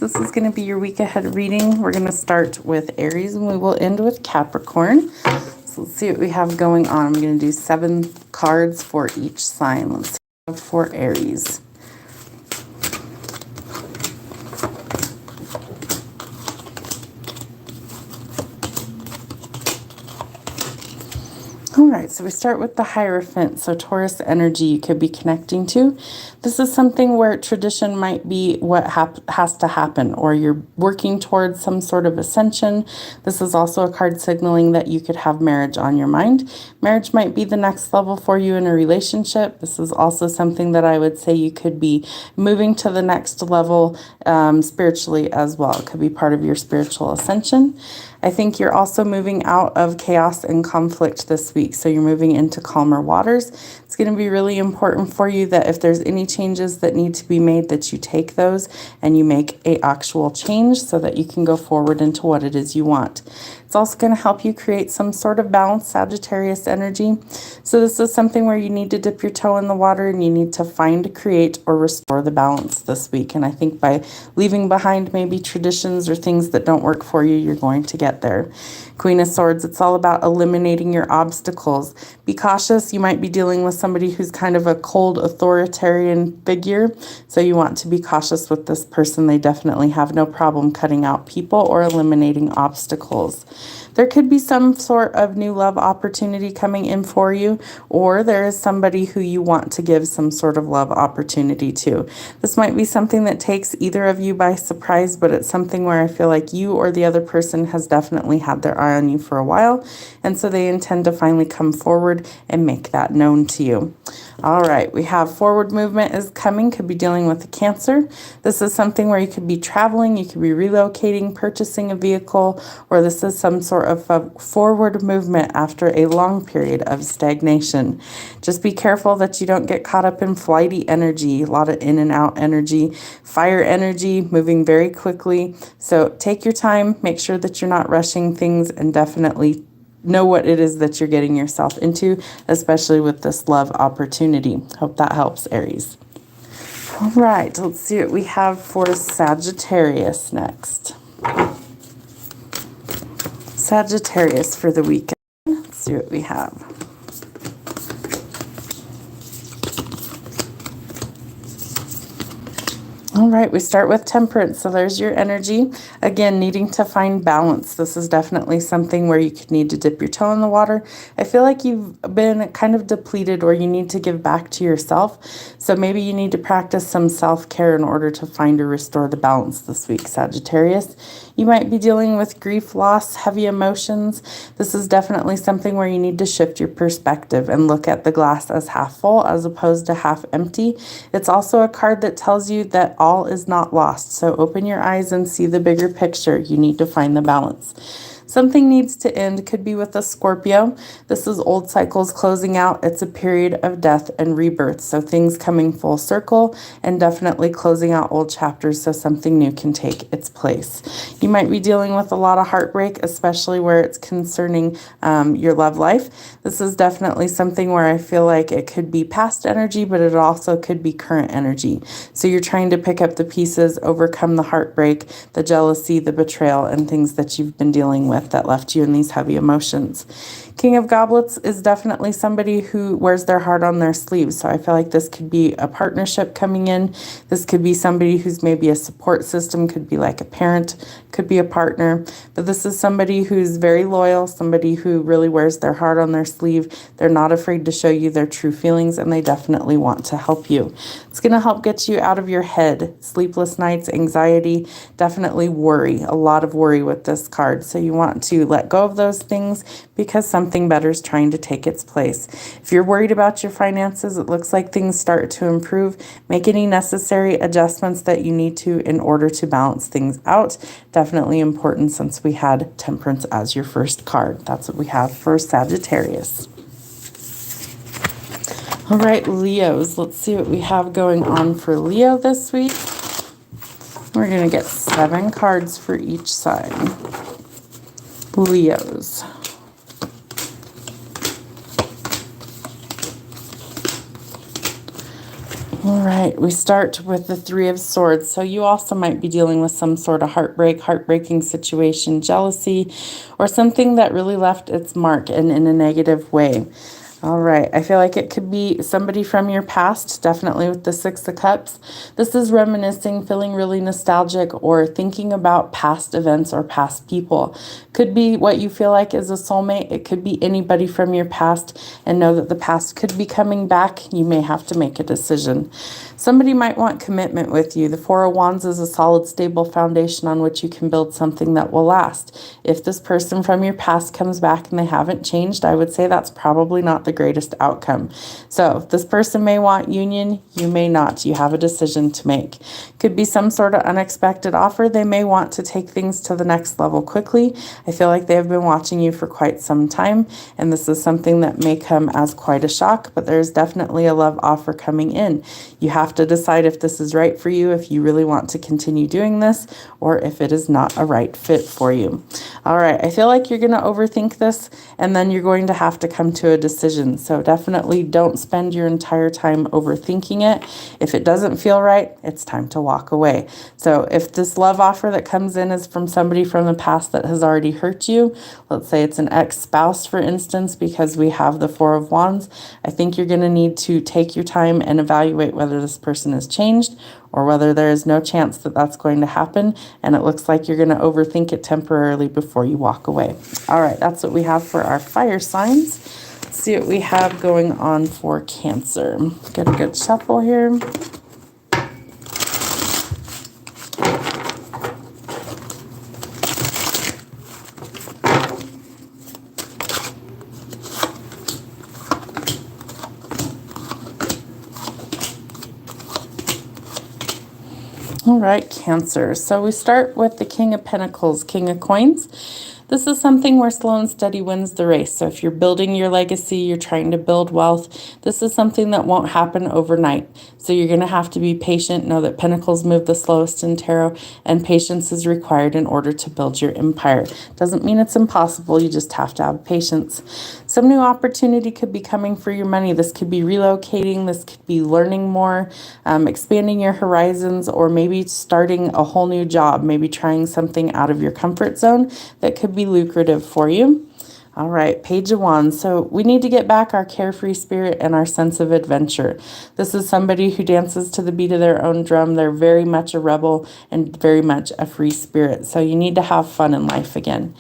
this is going to be your week ahead reading. We're going to start with Aries and we will end with Capricorn. So let's see what we have going on. I'm going to do 7 cards for each sign. Let's see for Aries. All right, so we start with the Hierophant. So Taurus energy you could be connecting to. This is something where tradition might be what has to happen, or you're working towards some sort of ascension. This is also a card signaling that you could have marriage on your mind. Marriage might be the next level for you in a relationship. This is also something that I would say you could be moving to the next level spiritually as well. It could be part of your spiritual ascension. I think you're also moving out of chaos and conflict this week. So you're moving into calmer waters. It's going to be really important for you that if there's any changes that need to be made, that you take those and you make an actual change so that you can go forward into what it is you want. It's also going to help you create some sort of balanced Sagittarius energy. So this is something where you need to dip your toe in the water and you need to find, create, or restore the balance this week. And I think by leaving behind maybe traditions or things that don't work for you, you're going to get there. Queen of Swords, it's all about eliminating your obstacles. Be cautious. You might be dealing with somebody who's kind of a cold authoritarian figure. So you want to be cautious with this person. They definitely have no problem cutting out people or eliminating obstacles. There could be some sort of new love opportunity coming in for you, or there is somebody who you want to give some sort of love opportunity to. This might be something that takes either of you by surprise, but it's something where I feel like you or the other person has definitely had their eye on you for a while, and so they intend to finally come forward and make that known to you. All right, we have forward movement is coming, could be dealing with a Cancer. This is something where you could be traveling, you could be relocating, purchasing a vehicle, or this is some sort of a forward movement after a long period of stagnation. Just be careful that you don't get caught up in flighty energy, a lot of in and out energy, fire energy, moving very quickly. So take your time, make sure that you're not rushing things, and definitely know what it is that you're getting yourself into, especially with this love opportunity. Hope that helps, Aries. All right, let's see what we have for Sagittarius next. Sagittarius for the weekend. Let's see what we have. All right, we start with Temperance. So there's your energy. Again, needing to find balance. This is definitely something where you could need to dip your toe in the water. I feel like you've been kind of depleted, or you need to give back to yourself. So maybe you need to practice some self-care in order to find or restore the balance this week, Sagittarius. You might be dealing with grief, loss, heavy emotions. This is definitely something where you need to shift your perspective and look at the glass as half full as opposed to half empty. It's also a card that tells you that all is not lost. So open your eyes and see the bigger picture. You need to find the balance. Something needs to end. Could be with a Scorpio. This is old cycles closing out. It's a period of death and rebirth. So things coming full circle and definitely closing out old chapters so something new can take its place. You might be dealing with a lot of heartbreak, especially where it's concerning your love life. This is definitely something where I feel like it could be past energy, but it also could be current energy. So you're trying to pick up the pieces, overcome the heartbreak, the jealousy, the betrayal, and things that you've been dealing with that left you in these heavy emotions. King of Goblets is definitely somebody who wears their heart on their sleeve. So I feel like this could be a partnership coming in. This could be somebody who's maybe a support system, could be like a parent, could be a partner. But this is somebody who's very loyal, somebody who really wears their heart on their sleeve. They're not afraid to show you their true feelings, and they definitely want to help you. It's going to help get you out of your head. Sleepless nights, anxiety, definitely worry. A lot of worry with this card. So you want to let go of those things because something better is trying to take its place. If you're worried about your finances, it looks like things start to improve. Make any necessary adjustments that you need to in order to balance things out. Definitely important since we had Temperance as your first card. That's what we have for Sagittarius. All right, Leos. Let's see what we have going on for Leo this week. We're going to get 7 cards for each sign. Leos. All All right, we start with the Three of Swords. So you also might be dealing with some sort of heartbreaking situation, jealousy, or something that really left its mark and in a negative way. All right, I feel like it could be somebody from your past, definitely with the Six of Cups. This is reminiscing, feeling really nostalgic, or thinking about past events or past people. Could be what you feel like is a soulmate. It could be anybody from your past, and know that the past could be coming back. You may have to make a decision. Somebody might want commitment with you. The Four of Wands is a solid, stable foundation on which you can build something that will last. If this person from your past comes back and they haven't changed, I would say that's probably not the greatest outcome. So this person may want union, you may not. You have a decision to make. Could be some sort of unexpected offer. They may want to take things to the next level quickly. I feel like they have been watching you for quite some time, and this is something that may come as quite a shock, but there's definitely a love offer coming in. You have to decide if this is right for you, if you really want to continue doing this, or if it is not a right fit for you. All right, I feel like you're going to overthink this, and then you're going to have to come to a decision. So definitely don't spend your entire time overthinking it. If it doesn't feel right, it's time to walk away. So if this love offer that comes in is from somebody from the past that has already hurt you, let's say it's an ex-spouse, for instance, because we have the Four of Wands, I think you're going to need to take your time and evaluate whether this person has changed or whether there is no chance that that's going to happen, and it looks like you're going to overthink it temporarily before you walk away. All right, that's what we have for our fire signs. Let's see what we have going on for Cancer. Get a good shuffle here. All right, Cancer. So we start with the King of Pentacles, King of Coins. This is something where slow and steady wins the race. So if you're building your legacy, you're trying to build wealth, this is something that won't happen overnight. So you're going to have to be patient. Know that Pentacles move the slowest in tarot, and patience is required in order to build your empire. Doesn't mean it's impossible. You just have to have patience. Some new opportunity could be coming for your money. This could be relocating. This could be learning more, expanding your horizons, or maybe starting a whole new job, maybe trying something out of your comfort zone that could be lucrative for you. All right, Page of Wands. So we need to get back our carefree spirit and our sense of adventure. This is somebody who dances to the beat of their own drum. They're very much a rebel and very much a free spirit. So you need to have fun in life again.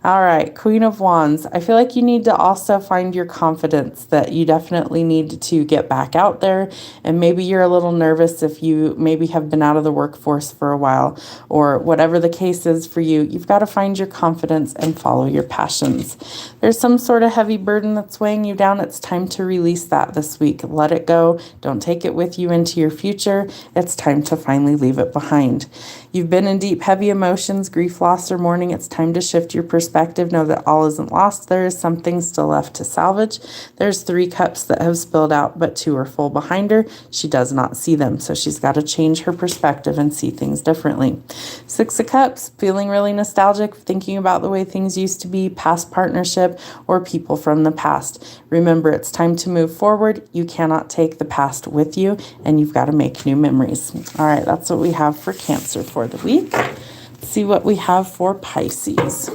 All right, Queen of Wands. I feel like you need to also find your confidence, that you definitely need to get back out there. And maybe you're a little nervous if you maybe have been out of the workforce for a while, or whatever the case is for you. You've got to find your confidence and follow your passions. There's some sort of heavy burden that's weighing you down. It's time to release that this week. Let it go. Don't take it with you into your future. It's time to finally leave it behind. You've been in deep, heavy emotions, grief, loss, or mourning. It's time to shift your perspective. Know that all isn't lost. There is something still left to salvage. There's 3 cups that have spilled out, but 2 are full behind her. She does not see them, so she's got to change her perspective and see things differently. 6 of Cups, feeling really nostalgic, thinking about the way things used to be, past partnership, or people from the past. Remember, it's time to move forward. You cannot take the past with you, and you've got to make new memories. All right, that's what we have for Cancer for the week. Let's see what we have for Pisces.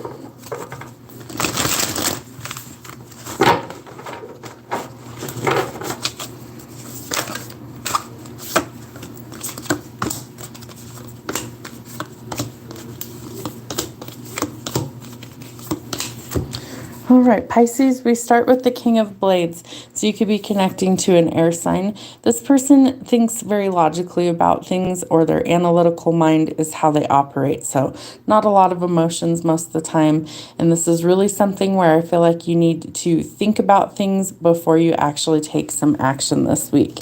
All right, Pisces, we start with the King of Blades. So you could be connecting to an air sign. This person thinks very logically about things, or their analytical mind is how they operate. So not a lot of emotions most of the time. And this is really something where I feel like you need to think about things before you actually take some action this week.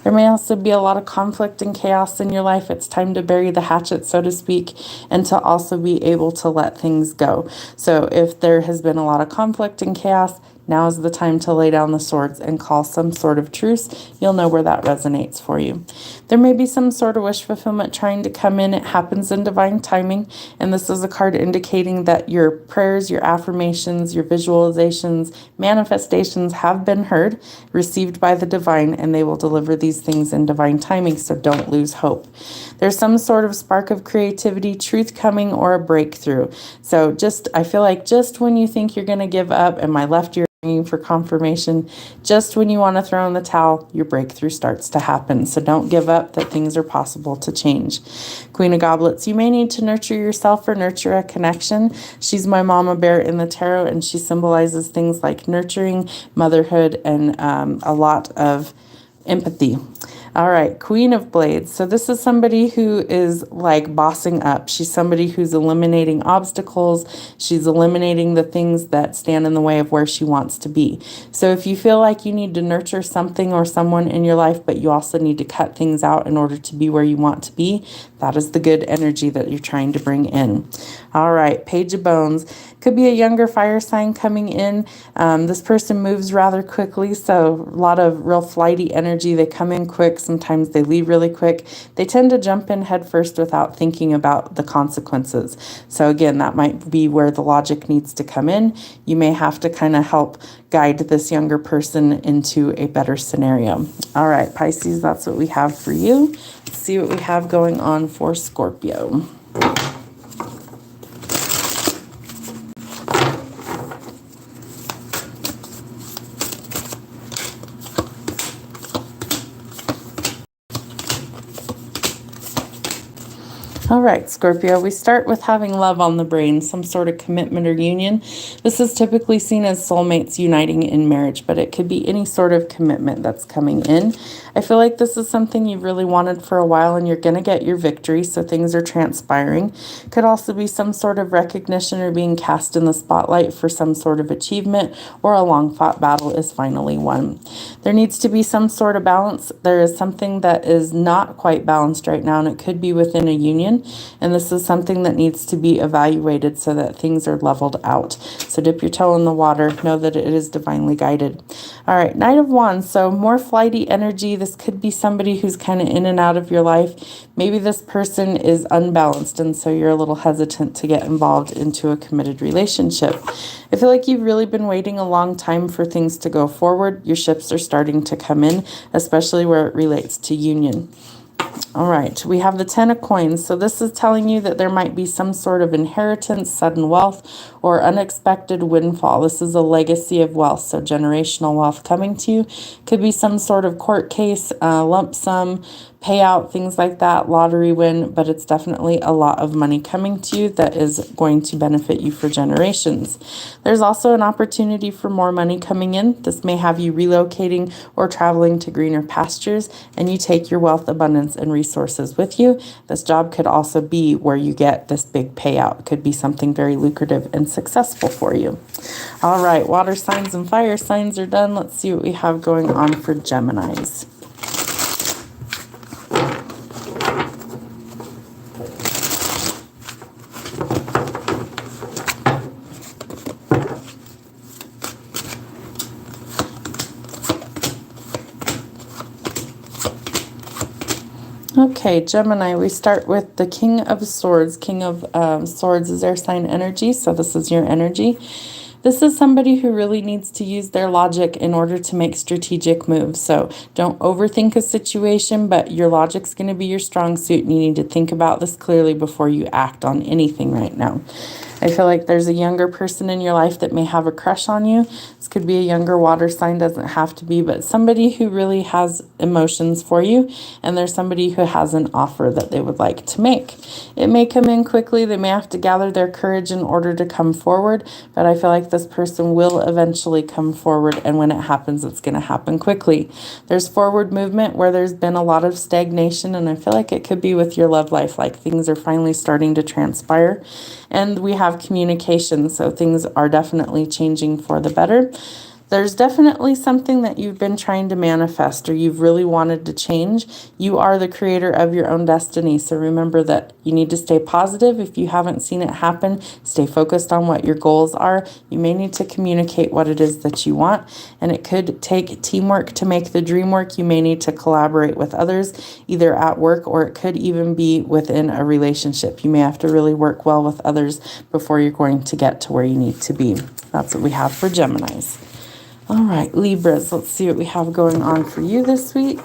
There may also be a lot of conflict and chaos in your life. It's time to bury the hatchet, so to speak, and to also be able to let things go. So if there has been a lot of conflict and chaos, Now is the time to lay down the swords and call some sort of truce. You'll know where that resonates for you. There may be some sort of wish fulfillment trying to come in. It happens in divine timing, and this is a card indicating that your prayers, your affirmations, your visualizations, manifestations have been heard, received by the divine, and they will deliver these things in divine timing, so don't lose hope. There's some sort of spark of creativity, truth coming, or a breakthrough. So I feel like just when you think you're going to give up, and my left ear for confirmation, just when you want to throw in the towel, your breakthrough starts to happen. So don't give up, that things are possible to change. Queen of Goblets, you may need to nurture yourself or nurture a connection. She's my mama bear in the tarot, and she symbolizes things like nurturing, motherhood, and a lot of empathy. All right, Queen of Blades. So this is somebody who is like bossing up. She's somebody who's eliminating obstacles. She's eliminating the things that stand in the way of where she wants to be. So if you feel like you need to nurture something or someone in your life, but you also need to cut things out in order to be where you want to be, that is the good energy that you're trying to bring in. All right, Page of Bones. Could be a younger fire sign coming in. This person moves rather quickly, so a lot of real flighty energy. They come in quick. Sometimes they leave really quick. They tend to jump in head first without thinking about the consequences. So again, that might be where the logic needs to come in. You may have to kind of help guide this younger person into a better scenario. All right, Pisces, that's what we have for you. Let's see what we have going on for Scorpio. All right, Scorpio, we start with having love on the brain, some sort of commitment or union. This is typically seen as soulmates uniting in marriage, but it could be any sort of commitment that's coming in. I feel like this is something you've really wanted for a while, and you're going to get your victory, so things are transpiring. Could also be some sort of recognition or being cast in the spotlight for some sort of achievement, or a long-fought battle is finally won. There needs to be some sort of balance. There is something that is not quite balanced right now, and it could be within a union. And this is something that needs to be evaluated so that things are leveled out. So dip your toe in the water. Know that it is divinely guided. All right, Knight of Wands. So more flighty energy. This could be somebody who's kind of in and out of your life. Maybe this person is unbalanced, and so you're a little hesitant to get involved into a committed relationship. I feel like you've really been waiting a long time for things to go forward. Your ships are starting to come in, especially where it relates to union. All right, we have the Ten of Coins. So this is telling you that there might be some sort of inheritance, sudden wealth, or unexpected windfall. This is a legacy of wealth, so generational wealth coming to you. Could be some sort of court case, lump sum, payout, things like that, lottery win, but it's definitely a lot of money coming to you that is going to benefit you for generations. There's also an opportunity for more money coming in. This may have you relocating or traveling to greener pastures, and you take your wealth, abundance, and resources with you. This job could also be where you get this big payout. It could be something very lucrative and successful for you. All right, water signs and fire signs are done. Let's see what we have going on for Geminis. Okay, Gemini, we start with the King of Swords. King of Swords is air sign energy, so this is your energy. This is somebody who really needs to use their logic in order to make strategic moves. So don't overthink a situation, but your logic's going to be your strong suit, and you need to think about this clearly before you act on anything right now. I feel like there's a younger person in your life that may have a crush on you. This could be a younger water sign, doesn't have to be, but somebody who really has emotions for you, and there's somebody who has an offer that they would like to make. It may come in quickly. They may have to gather their courage in order to come forward, but I feel like this person will eventually come forward, and when it happens, it's going to happen quickly. There's forward movement where there's been a lot of stagnation, and I feel like it could be with your love life, like things are finally starting to transpire. And we have communication, so things are definitely changing for the better. There's definitely something that you've been trying to manifest or you've really wanted to change. You are the creator of your own destiny. So remember that you need to stay positive. If you haven't seen it happen, stay focused on what your goals are. You may need to communicate what it is that you want. And it could take teamwork to make the dream work. You may need to collaborate with others, either at work or it could even be within a relationship. You may have to really work well with others before you're going to get to where you need to be. That's what we have for Geminis. All right, Libras, let's see what we have going on for you this week.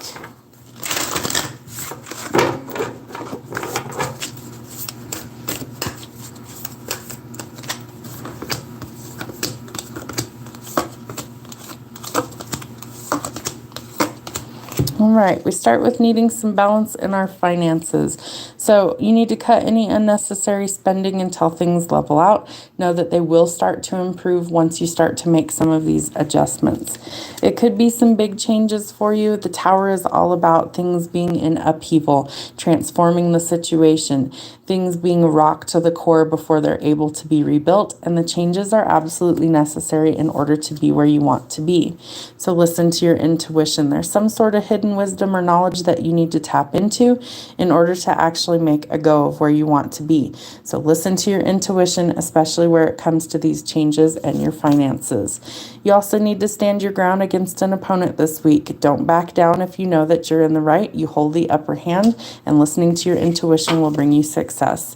All right, we start with needing some balance in our finances. So you need to cut any unnecessary spending until things level out. Know that they will start to improve once you start to make some of these adjustments. It could be some big changes for you. The Tower is all about things being in upheaval, transforming the situation, things being rocked to the core before they're able to be rebuilt. And the changes are absolutely necessary in order to be where you want to be. So listen to your intuition. There's some sort of hidden wisdom or knowledge that you need to tap into in order to actually make a go of where you want to be. So listen to your intuition, especially where it comes to these changes and your finances. You also need to stand your ground against an opponent this week. Don't back down if you know that you're in the right. You hold the upper hand, and listening to your intuition will bring you success.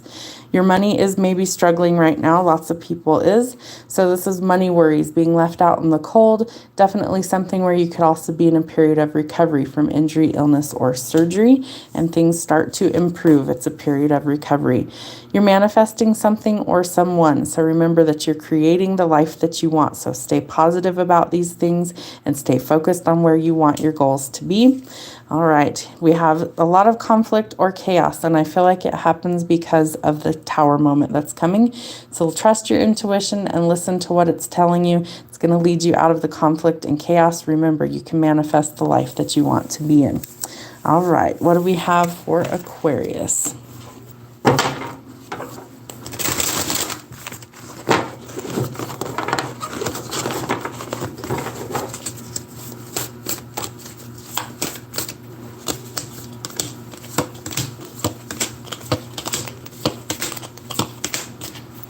Your money is maybe struggling right now. Lots of people is. So this is money worries, being left out in the cold. Definitely something where you could also be in a period of recovery from injury, illness, or surgery, and things start to improve. It's a period of recovery. You're manifesting something or someone. So remember that you're creating the life that you want. So stay positive about these things and stay focused on where you want your goals to be. All right, we have a lot of conflict or chaos, and I feel like it happens because of the Tower moment that's coming. So trust your intuition and listen to what it's telling you. It's going to lead you out of the conflict and chaos. Remember, you can manifest the life that you want to be in. All right, what do we have for Aquarius?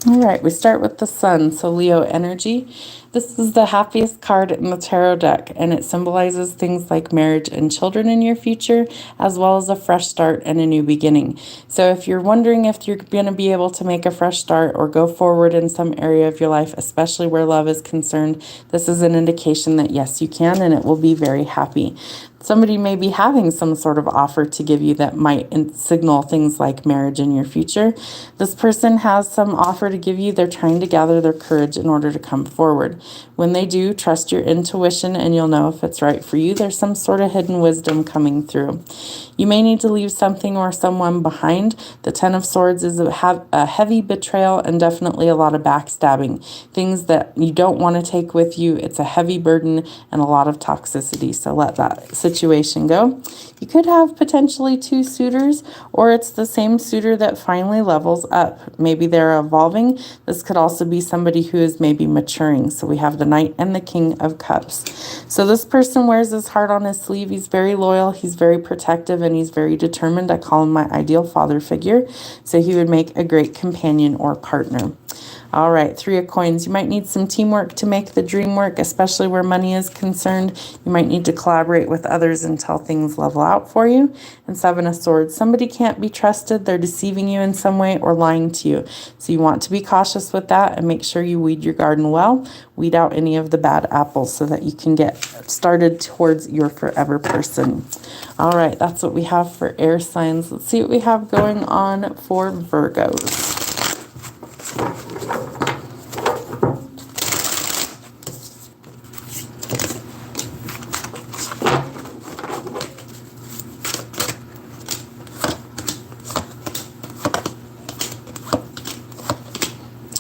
All right, we start with the Sun, so Leo energy. This is the happiest card in the tarot deck, and it symbolizes things like marriage and children in your future, as well as a fresh start and a new beginning. So if you're wondering if you're going to be able to make a fresh start or go forward in some area of your life, especially where love is concerned, this is an indication that yes, you can, and it will be very happy. Somebody may be having some sort of offer to give you that might signal things like marriage in your future. This person has some offer to give you. They're trying to gather their courage in order to come forward. When they do, trust your intuition and you'll know if it's right for you. There's some sort of hidden wisdom coming through. You may need to leave something or someone behind. The Ten of Swords is a heavy betrayal and definitely a lot of backstabbing. Things that you don't want to take with you. It's a heavy burden and a lot of toxicity. So let that situation go. You could have potentially two suitors, or it's the same suitor that finally levels up. Maybe they're evolving. This could also be somebody who is maybe maturing. So we have the Knight and the King of Cups. So this person wears his heart on his sleeve. He's very loyal. He's very protective, and he's very determined. I call him my ideal father figure. So he would make a great companion or partner. All right, Three of Coins. You might need some teamwork to make the dream work, especially where money is concerned. You might need to collaborate with others until things level out for you. And Seven of Swords. Somebody can't be trusted. They're deceiving you in some way or lying to you. So you want to be cautious with that and make sure you weed your garden well. Weed out any of the bad apples so that you can get started towards your forever person. All right, that's what we have for air signs. Let's see what we have going on for Virgos.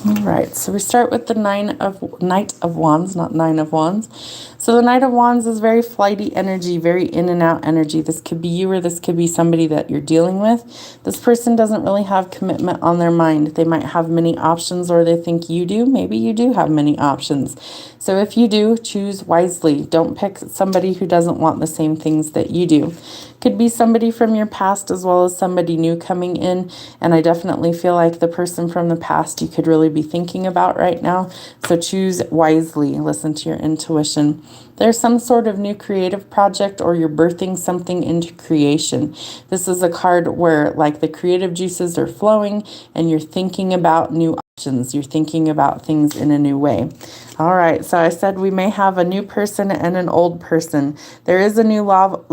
All right, so we start with the Knight of Wands, not Nine of Wands. So the Knight of Wands is very flighty energy, very in and out energy. This could be you or this could be somebody that you're dealing with. This person doesn't really have commitment on their mind. They might have many options, or they think you do. Maybe you do have many options. So if you do, choose wisely. Don't pick somebody who doesn't want the same things that you do. Could be somebody from your past as well as somebody new coming in. And I definitely feel like the person from the past you could really be thinking about right now. So choose wisely. Listen to your intuition. There's some sort of new creative project, or you're birthing something into creation. This is a card where like the creative juices are flowing and you're thinking about new options. You're thinking about things in a new way. All right, so I said we may have a new person and an old person. There is a new love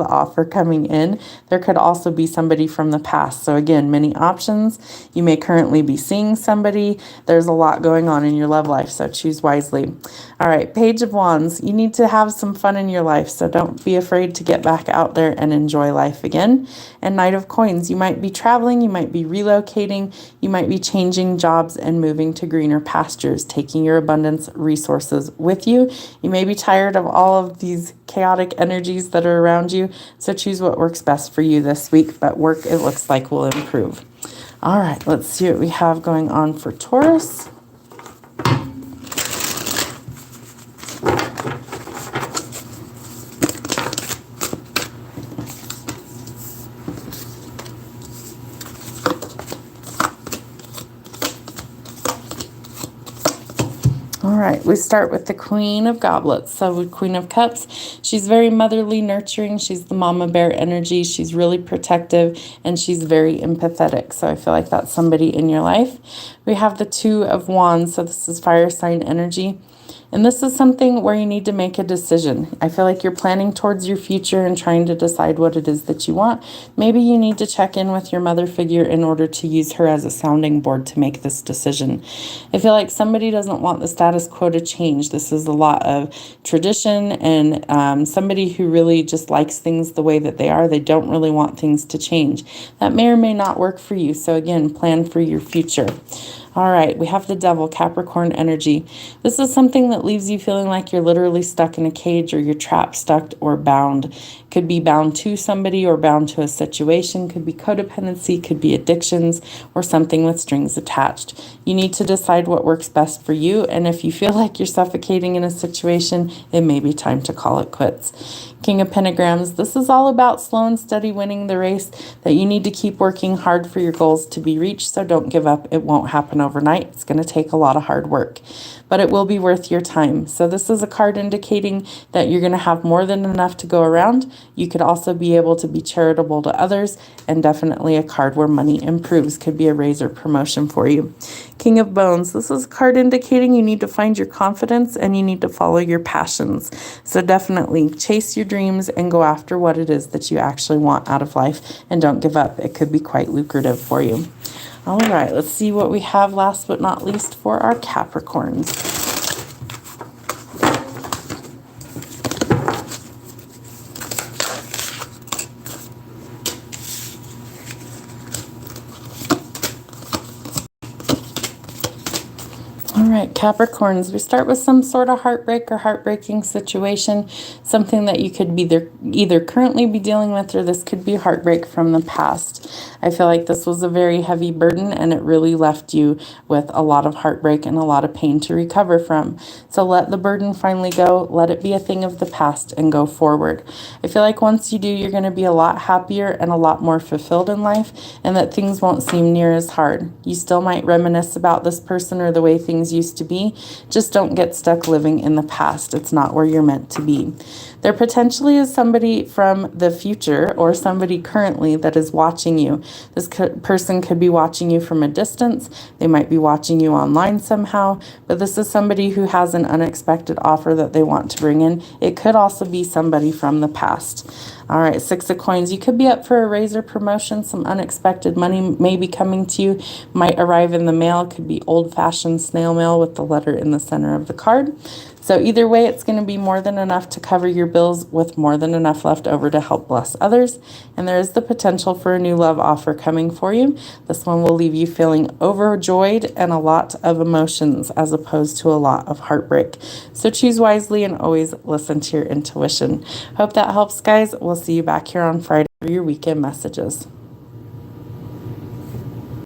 offer coming in. There could also be somebody from the past. So again, many options. You may currently be seeing somebody. There's a lot going on in your love life, so choose wisely. All right, Page of Wands. You need to have some fun in your life, so don't be afraid to get back out there and enjoy life again. And Knight of Coins. You might be traveling, you might be relocating, you might be changing jobs and moving to greener pastures, taking your abundance resources with you. You may be tired of all of these chaotic energies that are around you, so choose what works best for you this week, but work, it looks like, will improve. All right, let's see what we have going on for Taurus. All right, we start with the Queen of Goblets. So with Queen of Cups, she's very motherly, nurturing. She's the mama bear energy. She's really protective and she's very empathetic. So I feel like that's somebody in your life. We have the Two of Wands. So this is fire sign energy. And this is something where you need to make a decision. I feel like you're planning towards your future and trying to decide what it is that you want. Maybe you need to check in with your mother figure in order to use her as a sounding board to make this decision. I feel like somebody doesn't want the status quo to change. This is a lot of tradition and somebody who really just likes things the way that they are. They don't really want things to change. That may or may not work for you. So again, plan for your future. All right, we have the Devil, Capricorn energy. This is something that leaves you feeling like you're literally stuck in a cage, or you're trapped, stuck, or bound. Could be bound to somebody or bound to a situation. Could be codependency, could be addictions, or something with strings attached. You need to decide what works best for you, and if you feel like you're suffocating in a situation, it may be time to call it quits. King of Pentagrams, this is all about slow and steady winning the race, that you need to keep working hard for your goals to be reached, so don't give up. It won't happen overnight. It's going to take a lot of hard work, but it will be worth your time. So this is a card indicating that you're going to have more than enough to go around. You could also be able to be charitable to others, and definitely a card where money improves. Could be a raise or promotion for you. King of Bones, this is a card indicating you need to find your confidence and you need to follow your passions. So definitely chase your dreams and go after what it is that you actually want out of life, and don't give up. It could be quite lucrative for you. All right, let's see what we have last but not least for our Capricorns. All right, Capricorns, we start with some sort of heartbreak or heartbreaking situation, something that you could be either currently be dealing with, or this could be heartbreak from the past. I feel like this was a very heavy burden and it really left you with a lot of heartbreak and a lot of pain to recover from. So let the burden finally go, let it be a thing of the past, and go forward. I feel like once you do, you're going to be a lot happier and a lot more fulfilled in life, and that things won't seem near as hard. You still might reminisce about this person or the way things used to be. Just don't get stuck living in the past. It's not where you're meant to be. There potentially is somebody from the future or somebody currently that is watching you. This person could be watching you from a distance. They might be watching you online somehow, but this is somebody who has an unexpected offer that they want to bring in. It could also be somebody from the past. All right, Six of Coins. You could be up for a raise or promotion. Some unexpected money may be coming to you, might arrive in the mail. Could be old-fashioned snail mail with the letter in the center of the card. So either way, it's going to be more than enough to cover your bills with more than enough left over to help bless others. And there is the potential for a new love offer coming for you. This one will leave you feeling overjoyed and a lot of emotions as opposed to a lot of heartbreak. So choose wisely and always listen to your intuition. Hope that helps, guys. We'll see you back here on Friday for your weekend messages.